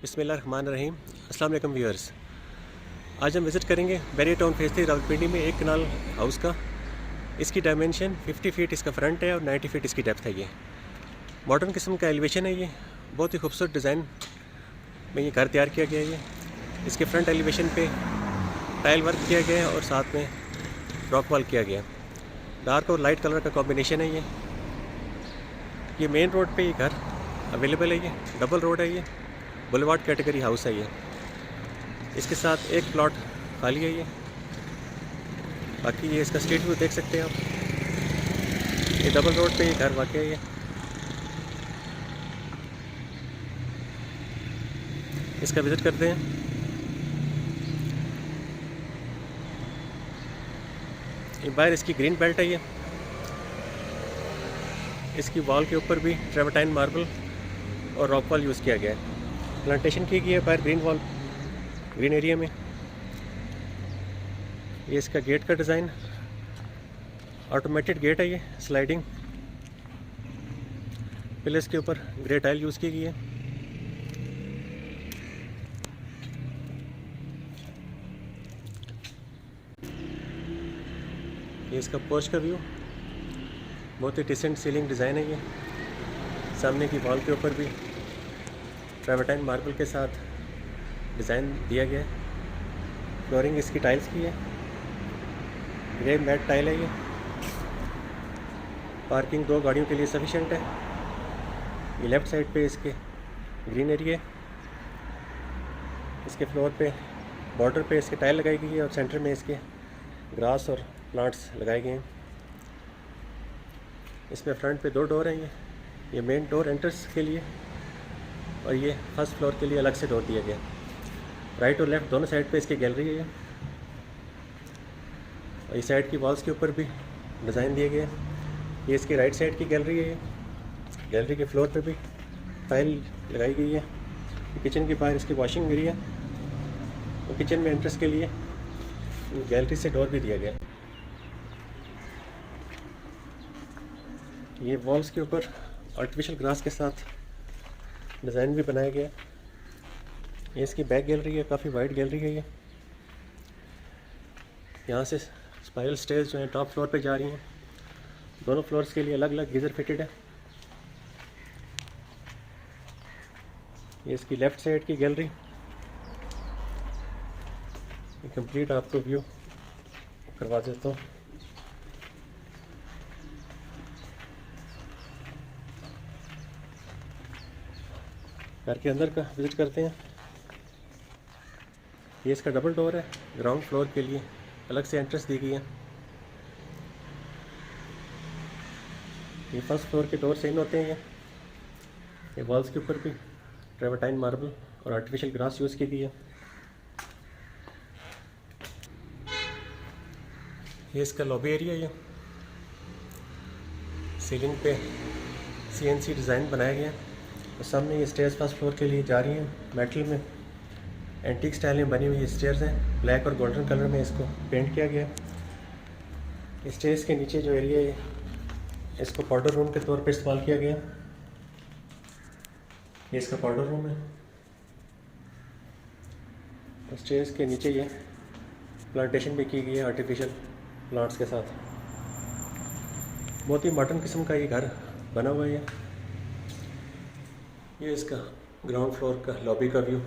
बिस्मिल्लाहिर्रहमानिर्रहीम। अस्सलाम वालेकुम व्यूअर्स। आज हम विज़िट करेंगे बैरियर टाउन फेज़ 3 रावलपिंडी में एक कनाल हाउस का। इसकी डायमेंशन 50 फीट इसका फ्रंट है और 90 फीट इसकी डेप्थ है। ये मॉडर्न किस्म का एलिवेशन है। ये बहुत ही खूबसूरत डिज़ाइन में ये घर तैयार किया गया है। ये इसके फ्रंट एलिवेशन पे टाइल वर्क किया गया है और साथ में रॉक वॉल किया गया है। डार्क और लाइट कलर का कॉम्बिनेशन है। ये मेन रोड पे ये घर अवेलेबल है। ये डबल रोड है। ये बुलेवार्ड कैटेगरी हाउस है। ये इसके साथ एक प्लॉट खाली है। ये बाकी ये इसका स्ट्रीट व्यू देख सकते हैं आप। ये डबल रोड पे ये घर वाक़ है। ये इसका विज़िट करते हैं। ये बाहर इसकी ग्रीन बेल्ट है। ये इसकी वॉल के ऊपर भी ट्रेवर्टाइन मार्बल और रॉक वॉल यूज़ किया गया है। प्लांटेशन की गई है बाहर ग्रीन वॉल, ग्रीन एरिया में। ये इसका गेट का डिज़ाइन ऑटोमेटेड गेट है। ये स्लाइडिंग पिलर्स के ऊपर ग्रे टाइल यूज़ की गई है। ये इसका पोर्च का व्यू, बहुत ही डिसेंट सीलिंग डिज़ाइन है। ये सामने की वॉल के ऊपर भी ट्रेवर्टाइन मार्बल के साथ डिज़ाइन दिया गया है। फ्लोरिंग इसकी टाइल्स की है, ग्रे मैट टाइल है। ये पार्किंग 2 गाड़ियों के लिए सफिशेंट है। ये लेफ़्ट साइड पे इसके ग्रीन एरिया है। इसके फ्लोर पे बॉर्डर पे इसके टाइल लगाई गई है और सेंटर में इसके ग्रास और प्लांट्स लगाए गए हैं। इसमें फ्रंट पे 2 डोर हैं। ये मेन डोर एंट्रेंस के लिए और ये फर्स्ट फ्लोर के लिए अलग से डोर दिया गया। राइट और लेफ़्ट दोनों साइड पे इसकी गैलरी है। और इस साइड की वॉल्स के ऊपर भी डिज़ाइन दिए गए हैं। ये इसकी राइट साइड की गैलरी है। ये गैलरी के फ्लोर पे भी टाइल लगाई गई है। किचन के बाहर इसकी वॉशिंग एरिया और किचन में एंट्रेंस के लिए गैलरी से डोर भी दिया गया। ये वॉल्स के ऊपर आर्टिफिशियल ग्रास के साथ डिज़ाइन भी बनाया गया। ये इसकी बैक गैलरी है, काफ़ी वाइड गैलरी है। ये यहाँ से स्पाइरल स्टेयर्स जो हैं टॉप फ्लोर पे जा रही हैं। दोनों फ्लोर्स के लिए अलग अलग गीज़र फिटेड है। ये इसकी लेफ़्ट साइड की गैलरी, ये कंप्लीट आपको व्यू करवा देता हूँ। घर के अंदर का विज़िट करते हैं। ये इसका डबल डोर है। ग्राउंड फ्लोर के लिए अलग से एंट्रेंस दी गई है। ये फर्स्ट फ्लोर के डोर से इन होते हैं। ये वॉल्स के ऊपर भी ट्रेवर्टाइन मार्बल और आर्टिफिशियल ग्रास यूज़ की गई है। ये इसका लॉबी एरिया है। ये सीलिंग पे CNC डिज़ाइन बनाया गया है और सामने ये स्टेयर्स फर्स्ट फ्लोर के लिए जा रही हैं। मेटल में एंटीक स्टाइल में बनी हुई स्टेयर्स हैं। ब्लैक और गोल्डन कलर में इसको पेंट किया गया है। स्टेयर्स के नीचे जो एरिया है इसको पाउडर रूम के तौर पे इस्तेमाल किया गया। ये इसका पाउडर रूम है। स्टेयर्स के नीचे ये प्लांटेशन भी की गई है आर्टिफिशियल प्लांट्स के साथ। बहुत ही मॉडर्न किस्म का ये घर बना हुआ है। ये इसका ग्राउंड फ्लोर का लॉबी का व्यू,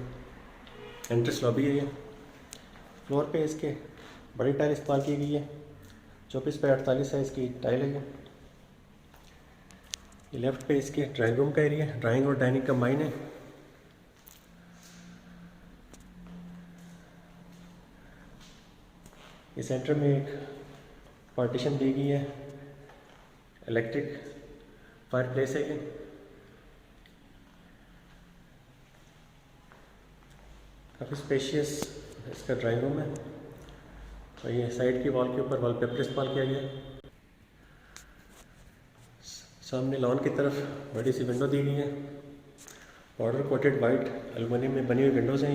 एंट्रेंस लॉबी है। ये फ्लोर पे इसके बड़ी टाइल इस्तेमाल की गई है। 24 बाई 48 साइज़ की टाइल है। ये लेफ़्ट पे इसके ड्राइंग रूम का एरिया, ड्राइंग और डाइनिंग कंबाइन है। ये सेंटर में एक पार्टीशन दी गई है। इलेक्ट्रिक फायर प्लेस है। ये काफ़ी स्पेशियस इसका ड्राइंग रूम है। और ये साइड की वॉल के ऊपर वॉलपेपर इस्तेमाल किया गया है। सामने लॉन की तरफ बड़ी सी विंडो दी गई है। पाउडर कोटेड वाइट एल्युमिनियम में बनी हुई विंडोज़ हैं।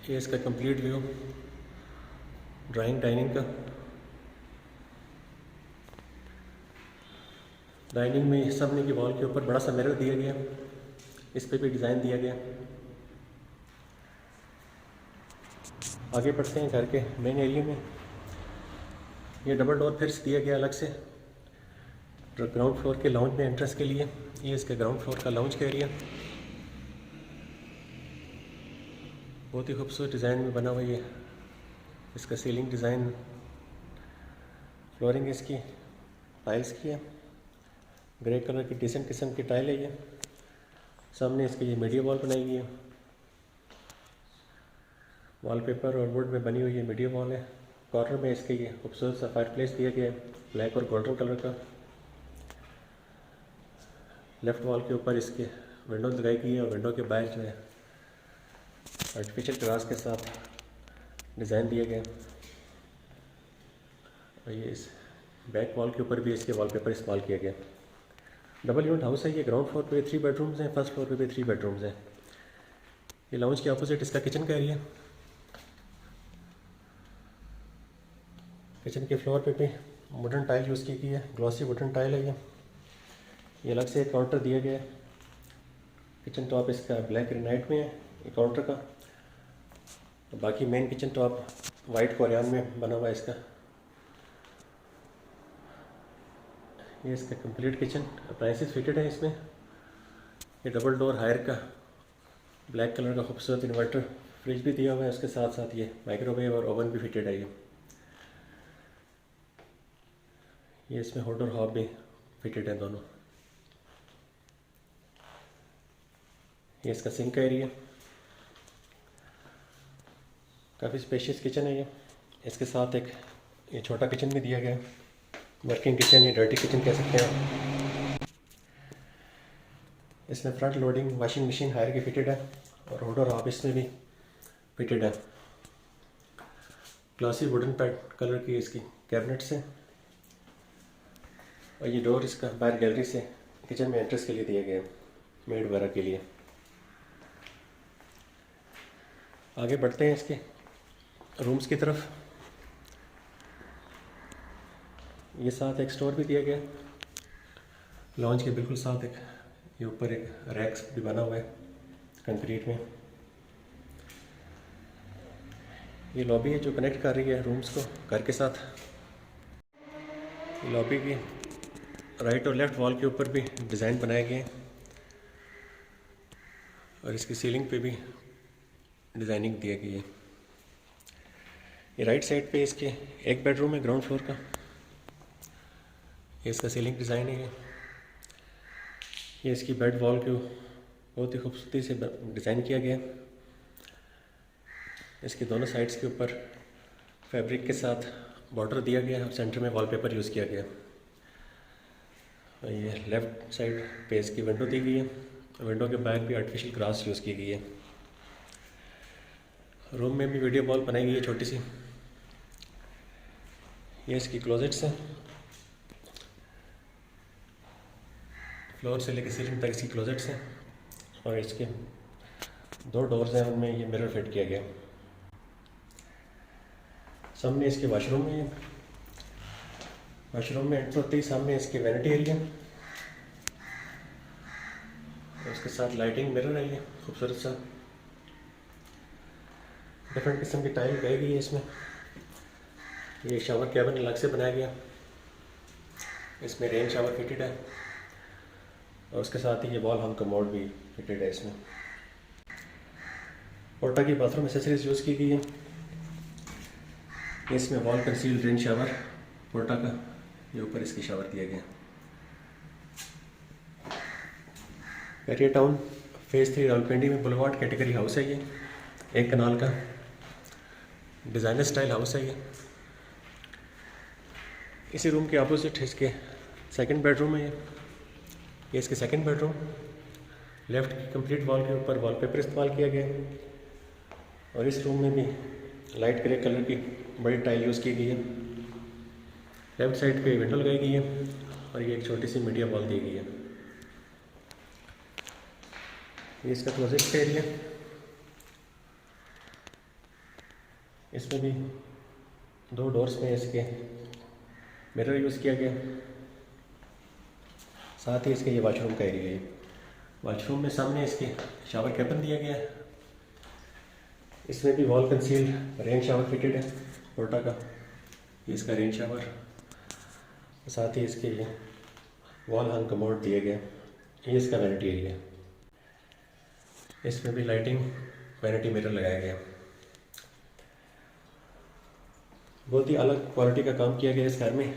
ये इसका कंप्लीट व्यू ड्राइंग डाइनिंग का। डाइनिंग में सामने की वॉल के ऊपर बड़ा सा मिरर दिया गया, इस पे भी डिज़ाइन दिया गया। आगे बढ़ते हैं घर के मेन एरिया में। ये डबल डोर फिर से दिया गया अलग से ग्राउंड फ्लोर के लाउंज में एंट्रेंस के लिए। ये इसका ग्राउंड फ्लोर का लाउंज का एरिया बहुत ही खूबसूरत डिज़ाइन में बना हुआ। ये इसका सीलिंग डिज़ाइन, फ्लोरिंग इसकी टाइल्स की है, ग्रे कलर की डिसेंट किस्म की टाइल है। ये सामने इसके ये मीडिया वॉल बनाई गई है, वॉलपेपर और वुड में बनी हुई है मीडिया वॉल है। कॉर्नर में इसके ये खूबसूरत सा फायरप्लेस दिया गया है ब्लैक और गोल्डन कलर का। लेफ़्ट वॉल के ऊपर इसके विंडो लगाई गई है और विंडो के बाहर जो है आर्टिफिशियल ग्रास के साथ डिज़ाइन दिया गया। और ये इस बैक वॉल के ऊपर भी इसके वॉलपेपर इस्तेमाल किया गया। डबल यूनिट हाउस है ये। ग्राउंड फ्लोर पे 3 बेडरूम्स हैं, फर्स्ट फ्लोर पे भी 3 बेडरूम्स हैं। ये लाउंज के अपोजिट इसका किचन का एरिया। किचन के फ्लोर पे भी वुडन टाइल यूज़ की गई है, ग्लॉसी वुडन टाइल है। ये अलग से एक काउंटर दिया गया है। किचन टॉप इसका ब्लैक ग्रेनाइट में है ये काउंटर का। बाकी main kitchen top white Korean में बना हुआ है इसका। ये इसका कंप्लीट किचन, अप्लायंसेस फिटेड है इसमें। ये डबल डोर हायर का ब्लैक कलर का खूबसूरत इन्वर्टर फ्रिज भी दिया हुआ है, उसके साथ साथ ये माइक्रोवेव और ओवन भी फिटेड है। ये इसमें हॉट और हॉब भी फिटेड है दोनों। ये इसका सिंक का एरिया, काफ़ी स्पेशियस किचन है ये। इसके साथ एक ये छोटा किचन भी दिया गया है, वर्किंग किचन या डर्टी किचन कह सकते हैं। इसमें front loading washing machine Haier की फिटेड है और हॉट और हॉब इसमें भी फिटेड है। ग्लासी वुडन पैड कलर की इसकी कैबिनेट्स हैं। और ये डोर इसका बाहर गैलरी से किचन में एंट्रेंस के लिए दिया गया है, मेड वगैरह के लिए। आगे बढ़ते हैं इसके रूम्स की तरफ। ये साथ एक स्टोर भी दिया गया, लॉन्च के बिल्कुल साथ एक ये ऊपर एक रैक्स भी बना हुआ है कंक्रीट में। ये लॉबी है जो कनेक्ट कर रही है रूम्स को घर के साथ। लॉबी की राइट और लेफ़्ट वॉल के ऊपर भी डिज़ाइन बनाए गए हैं और इसकी सीलिंग पे भी डिज़ाइनिंग दी गई है। ये राइट साइड पे इसके एक बेडरूम है ग्राउंड फ्लोर का। ये इसका सीलिंग डिज़ाइन है। ये इसकी बेड वॉल को बहुत ही खूबसूरती से डिज़ाइन किया गया। इसके दोनों साइड्स के ऊपर फैब्रिक के साथ बॉर्डर दिया गया है और सेंटर में वॉलपेपर यूज़ किया गया। और ये लेफ़्ट साइड पे इसकी विंडो दी गई है, विंडो के बाहर भी आर्टिफिशियल ग्रास यूज़ की गई है। रूम में भी वीडियो वॉल बनाई गई है छोटी सी। ये इसकी क्लोजेट्स हैं, फ्लोर से लेकर सीलिंग तक इसकी क्लोजेट्स हैं। और इसके 2 डोर्स हैं, उनमें ये मिरर फिट किया गया। सामने इसके वॉशरूम में, वॉशरूम में एंटर होते ही सामने इसके वैनिटी एरिया, उसके साथ लाइटिंग मिरर है। ये खूबसूरत सा डिफरेंट किस्म की टाइल लगाई गई है इसमें। ये शावर कैबिन अलग से बनाया गया, इसमें रेन शावर फिटेड है और उसके साथ ही ये वॉल हम कमोड भी फिटेड है इसमें। पोर्टा की बाथरूम एसेसरीज यूज़ की गई है। इसमें वॉल कंसील्ड रेन शावर पोर्टा का, ये ऊपर इसकी शावर दिया गया। एरिया टाउन फेज़ 3 रावलपिंडी में बुलवार्ड कैटेगरी हाउस है। ये 1 कनाल का डिज़ाइनर स्टाइल हाउस है। ये इसी रूम के अपोजिट इसके सेकंड बेडरूम है। ये इसके सेकंड बेडरूम, लेफ़्ट की कंप्लीट वॉल के ऊपर वॉलपेपर इस्तेमाल किया गया और इस रूम में भी लाइट ग्रे कलर की बड़ी टाइल यूज़ की गई है। लेफ़्ट साइड पे विंडो लगाई गई है और ये एक छोटी सी मीडिया वॉल दी गई है। ये इसका क्लोजेट का एरिया, इसमें भी 2 डोर्स में इसके मिरर यूज़ किया गया। साथ ही इसके ये वाशरूम का एरिया है। वाशरूम में सामने इसके शावर कैबिन दिया गया है। इसमें भी wall conceal rain shower fitted है पोर्टा का। ये इसका रेन शावर, साथ ही इसके ये वॉल हंग कमोड दिए गए। ये इसका वैनिटी एरिया है। इसमें भी लाइटिंग वैनिटी मिरर लगाया गया। बहुत ही अलग क्वालिटी का काम किया गया इस घर में।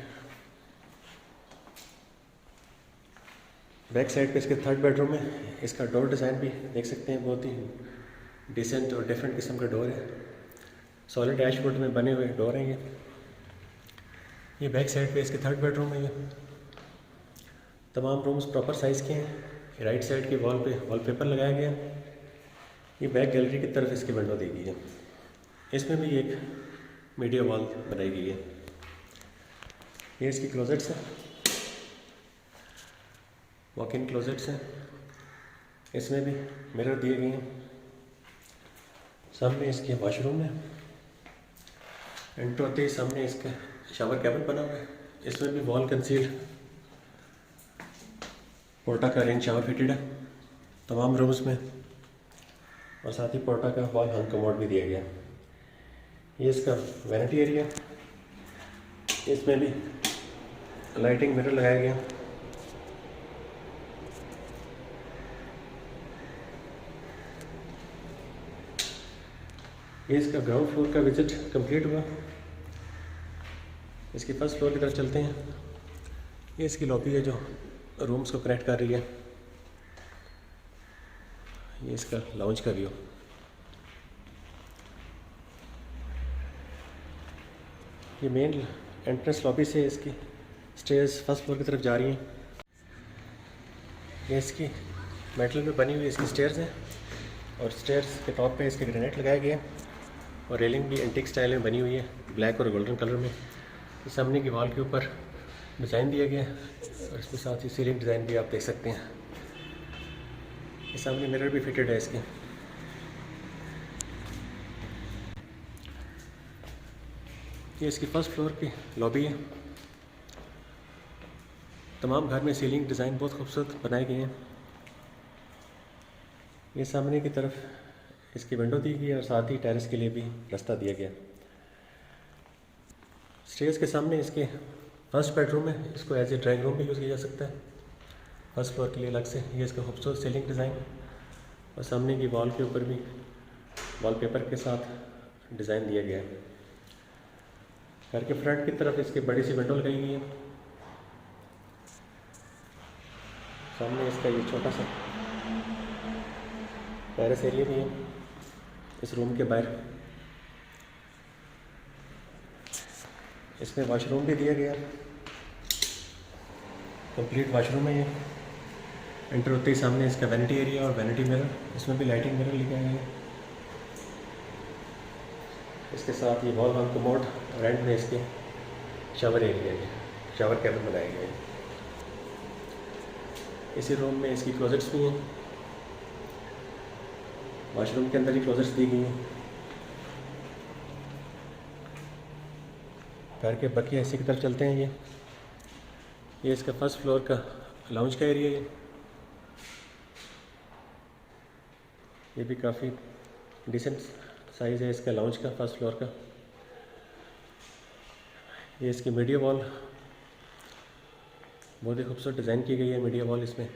बैक साइड पे इसके थर्ड बेडरूम में इसका डोर डिज़ाइन भी देख सकते हैं, बहुत ही डिसेंट और डिफरेंट किस्म का डोर है। सॉलिड डैशबोर्ड में बने हुए डोर हैं ये बैक साइड पे इसके थर्ड बेडरूम है। ये तमाम रूम्स प्रॉपर साइज़ के हैं। राइट साइड की वॉल पे वॉलपेपर लगाया गया। ये बैक गैलरी की तरफ इसकी विंडो दी गई है। इसमें भी एक मीडिया वॉल बनाई गई है। ये इसकी क्लोजेट्स हैं, वॉक इन क्लोजेट्स हैं। इसमें भी मिरर दिए गए हैं। सामने इसके वॉशरूम है। एंटर होते ही सामने इसका शावर कैबिन बना हुआ है। इसमें भी वॉल कंसील पोर्टा का रेन शावर फिटेड है तमाम रूम्स में, और साथ ही पोर्टा का वॉल हंग कमोड भी दिया गया। ये इसका वैनिटी एरिया, इसमें भी लाइटिंग मिरर लगाया गया। ये इसका ग्राउंड फ्लोर का विजिट कंप्लीट हुआ। इसकी फर्स्ट फ्लोर की तरफ चलते हैं। ये इसकी लॉबी है जो रूम्स को कनेक्ट कर रही है। ये इसका लाउंज का व्यू। ये मेन एंट्रेंस लॉबी से इसकी स्टेयर्स फर्स्ट फ्लोर की तरफ जा रही हैं। ये इसकी मेटल में बनी हुई इसकी स्टेयर्स हैं, और स्टेयर्स के टॉप पे इसके ग्रेनाइट लगाया गया है, और रेलिंग भी एंटीक स्टाइल में बनी हुई है, ब्लैक और गोल्डन कलर में। इस सामने की वॉल के ऊपर डिज़ाइन दिया गया है, और इसके साथ ही सीलिंग डिज़ाइन भी आप देख सकते हैं। ये सामने मिरर भी फिटेड है इसके। ये इसकी फर्स्ट फ्लोर की लॉबी है। तमाम घर में सीलिंग डिज़ाइन बहुत खूबसूरत बनाए गए हैं। ये सामने की तरफ इसकी विंडो दी गई है, और साथ ही टेरेस के लिए भी रास्ता दिया गया। स्टेयर्स के सामने इसके फर्स्ट बेडरूम है। इसको एज ए ड्राइंग रूम भी यूज़ किया जा सकता है फर्स्ट फ्लोर के लिए अलग से। ये इसका खूबसूरत सीलिंग डिज़ाइन, और सामने की वॉल के ऊपर भी वॉलपेपर के साथ डिज़ाइन दिया गया है। घर के फ्रंट की तरफ इसकी बड़ी सी विंडो लगाई गई है। सामने इसका ये छोटा सा टेरेस एरिया भी है इस रूम के बाहर। इसमें वॉशरूम भी दिया गया, कंप्लीट वॉशरूम है ये। एंटर होते ही सामने इसका वैनिटी एरिया और वैनिटी मिरर, इसमें भी लाइटिंग मिरर लिखा गया है। इसके साथ ये वॉल हंग कमोड और एंड में इसके शावर एरिया है, शावर कैबिन बनाया गया है। इसी रूम में इसकी क्लोजेट्स भी हैं, वॉशरूम के अंदर ही क्लोजेट्स दी गई हैं। घर के बाकी ऐसे की तरफ चलते हैं। ये इसका फर्स्ट फ्लोर का लाउंज का एरिया है। ये भी काफ़ी डिसेंट साइज़ है इसका लाउंज का, फर्स्ट फ्लोर का। ये इसकी मीडिया वॉल बहुत ही खूबसूरत डिज़ाइन की गई है। मीडिया वॉल इसमें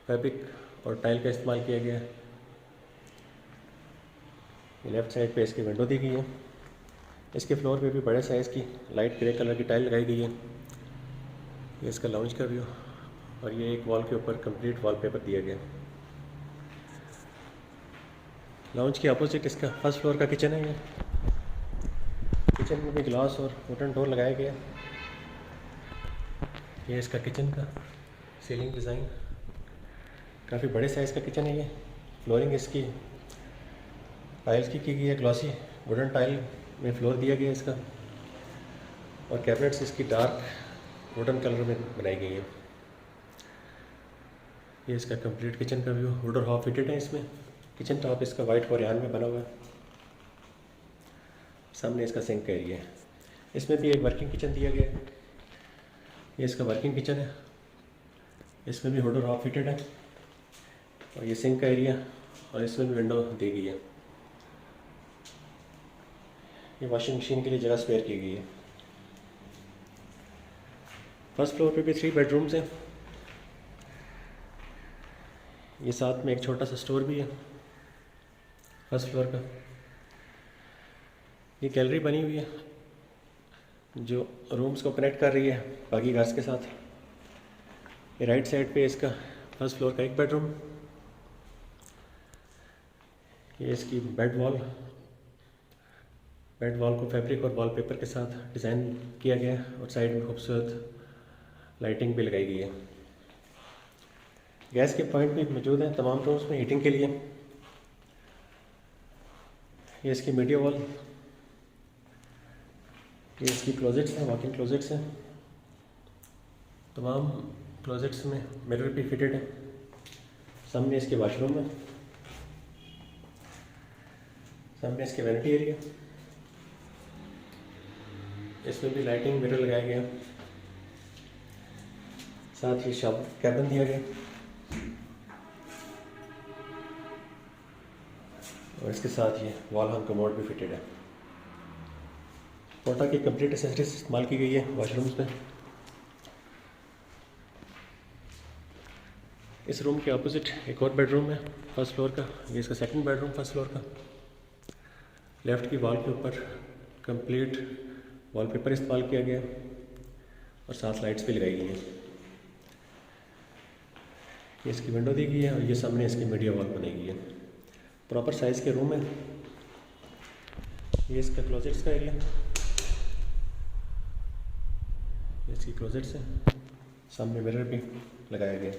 फैब्रिक और टाइल का इस्तेमाल किया गया है। ये लेफ़्ट साइड पे इसकी विंडो दी गई है। इसके फ्लोर पे भी बड़े साइज़ की लाइट ग्रे कलर की टाइल लगाई गई है। ये इसका लाउंज का व्यू, और ये एक वॉल के ऊपर कंप्लीट वॉलपेपर दिया गया। लाउंज के अपोजिट इसका फर्स्ट फ्लोर का किचन है। ये किचन में भी ग्लास और वुडन डोर लगाया गया। ये इसका किचन का सीलिंग डिज़ाइन, काफ़ी बड़े साइज़ का किचन है ये। फ्लोरिंग इसकी टाइल्स की गई है, ग्लॉसी वुडन टाइल में फ्लोर दिया गया इसका, और कैबिनेट्स इसकी डार्क वुडन कलर में बनाई गई है। ये इसका कंप्लीट किचन का व्यू, वुड और हॉब फिटेड है इसमें। किचन टॉप इसका वाइट और यान में बना हुआ है। सामने इसका सिंक का एरिया है। इसमें भी एक वर्किंग किचन दिया गया है। ये इसका वर्किंग किचन है। इसमें भी हुड और रॉक फिटेड है, और ये सिंक का एरिया, और इसमें भी विंडो दी गई है। ये वॉशिंग मशीन के लिए जगह स्पेयर की गई है। फर्स्ट फ्लोर पे भी 3 बेडरूम्स हैं। ये साथ में एक छोटा सा स्टोर भी है फर्स्ट फ्लोर का। ये गैलरी बनी हुई है जो रूम्स को कनेक्ट कर रही है बाकी घर्स के साथ। ये राइट साइड पे इसका फर्स्ट फ्लोर का एक बेडरूम। ये इसकी बेड वॉल को फैब्रिक और वॉलपेपर के साथ डिज़ाइन किया गया है, और साइड में खूबसूरत लाइटिंग भी लगाई गई है। गैस के पॉइंट भी मौजूद हैं तमाम रूम्स में हीटिंग के लिए। ये इसकी मीडिया वॉल, ये इसकी क्लोजेट्स हैं, वॉकिंग क्लोजेट्स हैं। तमाम क्लोजेट्स में मिरर भी फिटेड है। सामने इसके वॉशरूम है, सामने इसके वैनिटी एरिया, इसमें भी लाइटिंग मिरर लगाया गया, साथ ही शॉवर कैबिन दिया गया, और इसके साथ ये वॉल हंग कमोड भी फिटेड है। पोर्टा की कंप्लीट एसेसरीज इस्तेमाल की गई है वॉशरूम्स में। इस रूम के अपोजिट एक और बेडरूम है फर्स्ट फ्लोर का। ये इसका सेकंड बेडरूम फर्स्ट फ्लोर का। लेफ़्ट की वॉल के ऊपर कंप्लीट वॉलपेपर इस्तेमाल किया गया, और साथ लाइट्स भी लगाई गई हैं। ये इसकी विंडो दी गई है, और ये सामने इसकी मीडिया वॉल बनाई गई है। प्रॉपर साइज़ के रूम है। ये इसका क्लोजेट्स का एरिया, इसकी क्लोजेट्स है, सामने मिरर भी लगाया गया।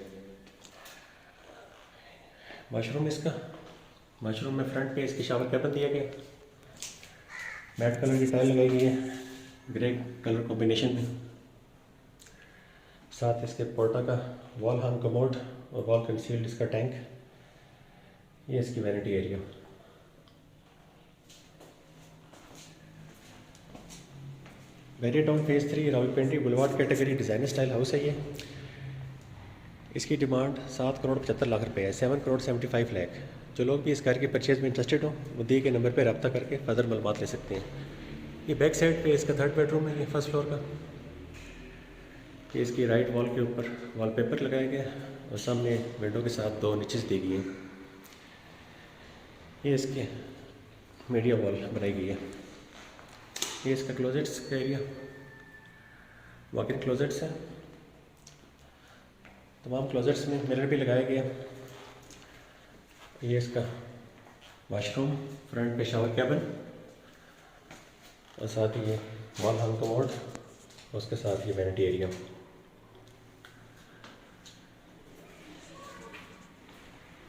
वॉशरूम इसका, वॉशरूम में फ्रंट पे इसकी शावर कैबिन दिया गया। मैट कलर की टाइल लगाई गई है ग्रे कलर कॉम्बिनेशन में। साथ इसके पोर्टा का वॉल हंग कमोड और वॉल कंसील्ड इसका टैंक। ये इसकी vanity area. Very town phase 3 Rawalpindi boulevard category designer style house है ये। इसकी डिमांड 7,75,00,000 रुपये है, 7,75,00,000 लाख। जो लोग भी इस घर के परचेज़ में इंटरेस्टेड हो वो दिए गए नंबर पर रब्ता करके फर्दर मालूमात ले सकते हैं। ये बैक साइड पे इसका थर्ड बेडरूम है, ये फर्स्ट फ्लोर का। ये इसकी राइट वॉल के ऊपर वॉलपेपर लगाया गया, और सामने विंडो के साथ 2 निचेस दी गई हैं। ये इसके मीडिया वॉल बनाई गई है। ये इसका क्लोजेट्स का एरिया, वॉक-इन क्लोजेट्स है। तमाम क्लोजेट्स में मिरर भी लगाया गया। ये इसका वॉशरूम, फ्रंट पे शावर कैबिन, और साथ ही ये वॉल हंग कमोड, उसके साथ ये वैनिटी एरिया।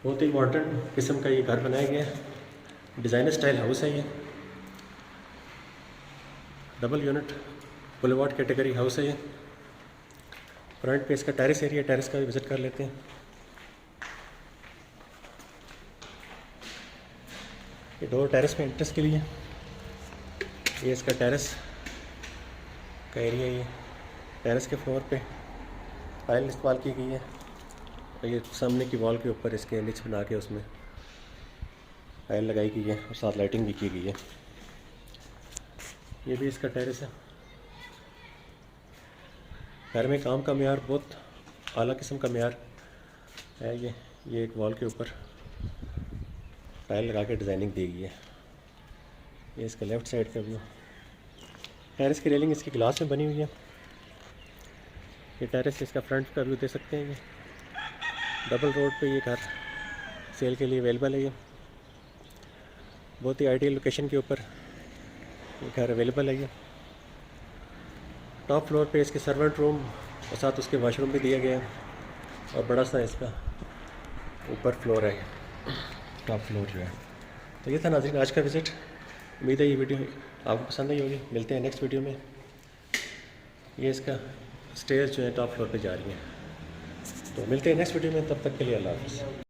बहुत ही मॉडर्न किस्म का ये घर बनाया गया है। डिज़ाइनर स्टाइल हाउस है ये। Double unit boulevard category house है ये। फ्रंट पे इसका टेरेस एरिया, टेरेस का भी विज़िट कर लेते हैं। ये डोर टेरेस में एंट्रेंस के लिए। ये इसका टेरेस का एरिया। ये टेरेस के फ्लोर पे टाइल इस्तेमाल की गई है, और ये सामने की वॉल के ऊपर इसके निच बना के उसमें टाइल लगाई गई है, और साथ लाइटिंग भी की गई है। ये भी इसका टेरेस है। घर में काम का मेयार बहुत आला किस्म का मेयार है। ये एक वॉल के ऊपर टाइल लगा के डिज़ाइनिंग दी गई है। ये इसका लेफ़्ट साइड का व्यू। टेरेस की रेलिंग इसकी ग्लास में बनी हुई है। ये टेरेस इसका फ्रंट का व्यू दे सकते हैं। ये डबल रोड पे ये घर सेल के लिए अवेलेबल है। ये बहुत ही आइडियल लोकेशन के ऊपर ये घर अवेलेबल है। ये टॉप फ्लोर पे इसके सर्वेंट रूम और साथ उसके वॉशरूम भी दिया गया है, और बड़ा सा इसका ऊपर फ्लोर है, टॉप फ्लोर जो है। तो ये था नाज़रीन आज का विज़िट। उम्मीद है ये वीडियो आपको पसंद आई होगी। मिलते हैं नेक्स्ट वीडियो में। ये इसका स्टेयर्स जो है टॉप फ्लोर पे जा रही है। तो मिलते हैं नेक्स्ट वीडियो में, तब तक के लिए अल्लाह हाफ़िज़।